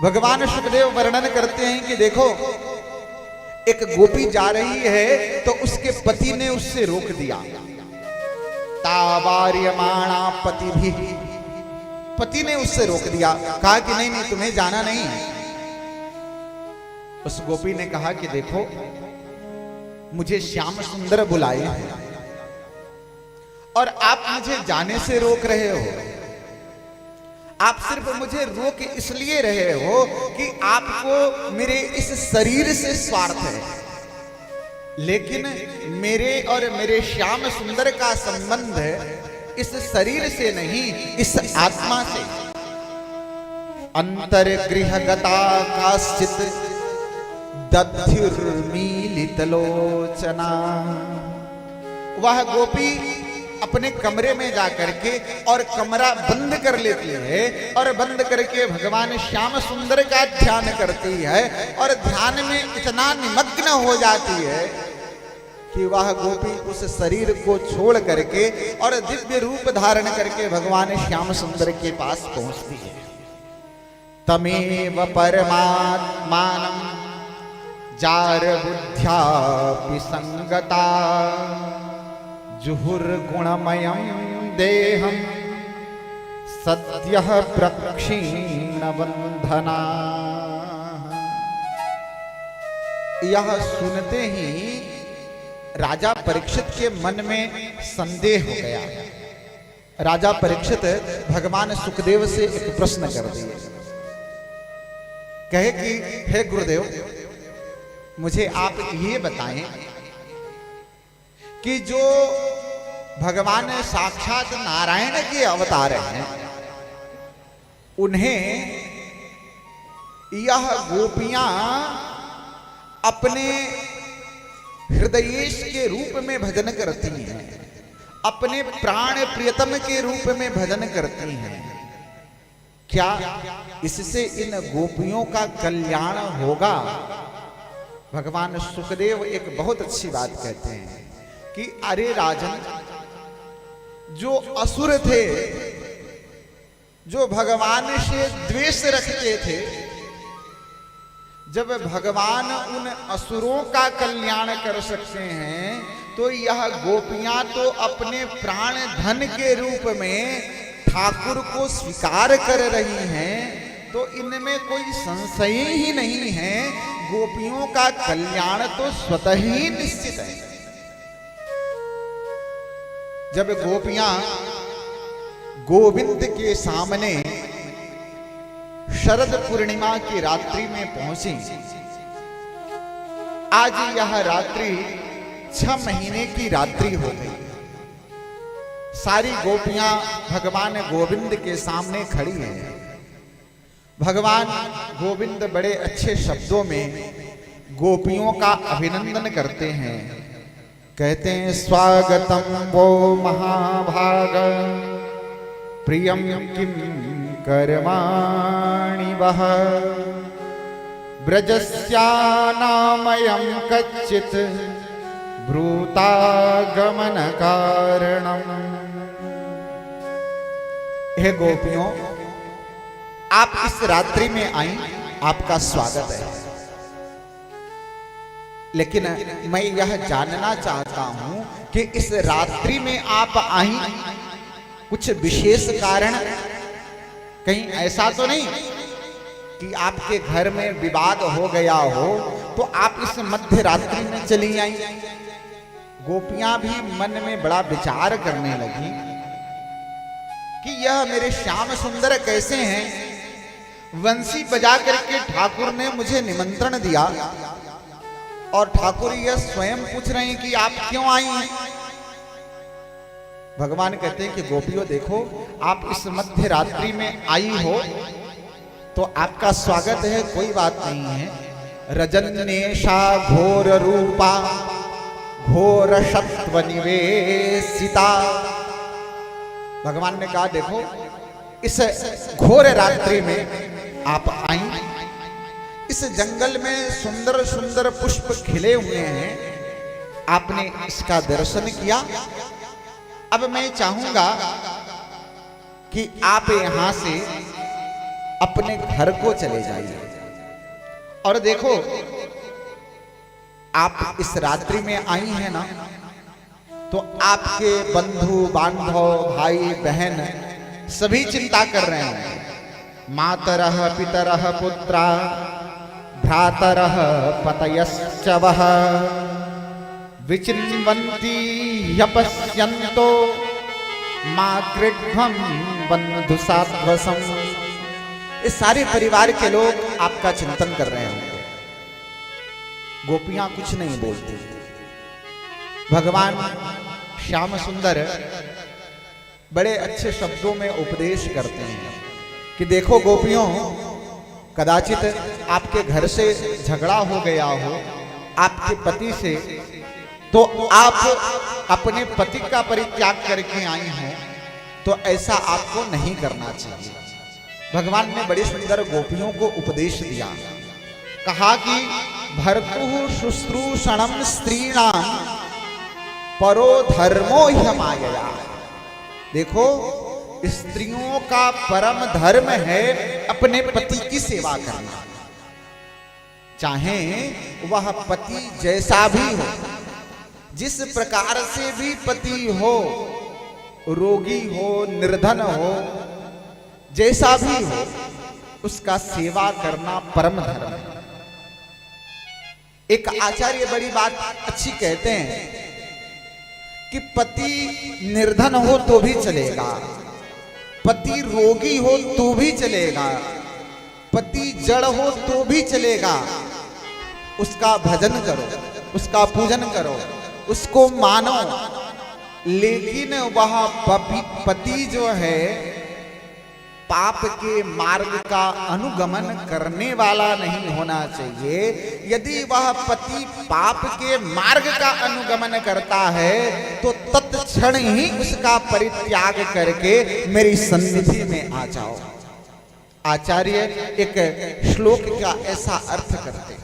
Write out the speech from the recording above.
भगवान सुखदेव वर्णन करते हैं कि देखो एक गोपी जा रही है तो उसके पति ने उससे रोक दिया। तावार्यमाणा पति भी, पति ने उससे रोक दिया, कहा कि नहीं नहीं तुम्हें जाना नहीं। उस गोपी ने कहा कि देखो मुझे श्याम सुंदर बुलाए हैं और आप मुझे जाने से रोक रहे हो। आप सिर्फ मुझे रोक इसलिए रहे हो कि आपको मेरे इस शरीर से स्वार्थ है, लेकिन मेरे और मेरे श्याम सुंदर का संबंध इस शरीर से नहीं, इस आत्मा से। अंतर्गृह गता काश्चित दध्युर्मीलित लोचना। वह गोपी अपने कमरे में जाकर के और कमरा बंद कर लेती है और बंद करके भगवान श्याम सुंदर का ध्यान करती है और ध्यान में इतना निमग्न हो जाती है कि वह गोपी उस शरीर को छोड़ करके और दिव्य रूप धारण करके भगवान श्याम सुंदर के पास पहुंचती है। तमेव परमात्मानं जार बुद्ध्यापि संगता जुहुर्गुणमयं देहं सद्यः प्रक्षीण बंधना। यह सुनते ही राजा परीक्षित के मन में संदेह हो गया। राजा परीक्षित भगवान सुखदेव से एक प्रश्न कर दिए, कहे कि हे गुरुदेव मुझे आप ये बताएं कि जो भगवान साक्षात नारायण के अवतार हैं उन्हें यह गोपियां अपने हृदयेश के रूप में भजन करती हैं, अपने प्राण प्रियतम के रूप में भजन करती हैं, क्या इससे इन गोपियों का कल्याण होगा? भगवान सुखदेव एक बहुत अच्छी बात कहते हैं कि अरे राजन, जो असुर थे, जो भगवान से द्वेष रखते थे, जब भगवान उन असुरों का कल्याण कर सकते हैं तो यह गोपियां तो अपने प्राण धन के रूप में ठाकुर को स्वीकार कर रही हैं, तो इनमें कोई संशय ही नहीं है, गोपियों का कल्याण तो स्वतः ही निश्चित है। जब गोपियां गोविंद के सामने शरद पूर्णिमा की रात्रि में पहुंची, आज यह रात्रि 6 महीने की रात्रि हो गई। सारी गोपियां भगवान गोविंद के सामने खड़ी हैं। भगवान गोविंद बड़े अच्छे शब्दों में गोपियों का अभिनंदन करते हैं, कहते हैं स्वागतम वो महाभाग प्रियम किम कर्माणि वह ब्रजस्यानामयं कच्चित् ब्रूतागमन कारणम। हे गोपियों, आप इस रात्रि में आई, आपका स्वागत है, लेकिन मैं यह जानना चाहता हूं कि इस रात्रि में आप आई, कुछ विशेष कारण? कहीं ऐसा तो नहीं कि आपके घर में विवाद हो गया हो तो आप इस मध्य रात्रि में चली आई? गोपियां भी मन में बड़ा विचार करने लगी कि यह मेरे श्याम सुंदर कैसे हैं? वंशी बजा करके ठाकुर ने मुझे निमंत्रण दिया और ठाकुर यह स्वयं पूछ रहे हैं कि आप क्यों आई हैं? भगवान कहते हैं कि गोपियों देखो, आप इस मध्य रात्रि में आई हो तो आपका स्वागत है, कोई बात नहीं है। रजन्येषा घोर रूपा घोर सत्व निवेशिता। भगवान ने कहा देखो, इस घोर रात्रि में आप आई, इस जंगल में सुंदर सुंदर पुष्प खिले हुए हैं, आपने इसका दर्शन किया। अब मैं चाहूंगा कि आप यहां से अपने घर को चले जाइए। और देखो, आप इस रात्रि में आई हैं ना, तो आपके बंधु बांधव भाई बहन सभी चिंता कर रहे हैं। मातरः पितरः पुत्रा भ्रातरः पतयश्च वः विचिन्वन्ति ह्यपश्यन्तो मां कृध्वं बन्धु साध्वसम्। इस सारे परिवार के लोग आपका चिंतन कर रहे होंगे। गोपियां कुछ नहीं बोलती। भगवान श्याम सुंदर बड़े अच्छे शब्दों में उपदेश करते हैं कि देखो गोपियों, कदाचित आपके घर से झगड़ा हो गया हो आपके पति से, तो आप अपने पति का परित्याग करके आई हैं, तो ऐसा आपको नहीं करना चाहिए। भगवान ने बड़े सुंदर गोपियों को उपदेश दिया। कहा कि भर्तुः शुश्रूषणं स्त्रीणां परो धर्मो ह्यमायया। देखो, स्त्रियों का परम धर्म है अपने पति की सेवा करना, चाहे वह पति जैसा भी हो, जिस प्रकार से भी पति हो, रोगी हो, निर्धन हो, जैसा भी हो, उसका सेवा करना परम धर्म है। एक आचार्य बड़ी बात अच्छी कहते हैं कि पति निर्धन हो तो भी चलेगा, पति रोगी हो तो भी चलेगा, पति जड़ हो तो भी चलेगा, उसका भजन करो, उसका पूजन करो, उसको मानो, लेकिन वह पति जो है पाप के मार्ग का अनुगमन करने वाला नहीं होना चाहिए। यदि वह पति पाप के मार्ग का अनुगमन करता है तो तत्क्षण ही उसका परित्याग करके मेरी सन्निधि में आ जाओ। आचार्य एक श्लोक का ऐसा अर्थ करते हैं।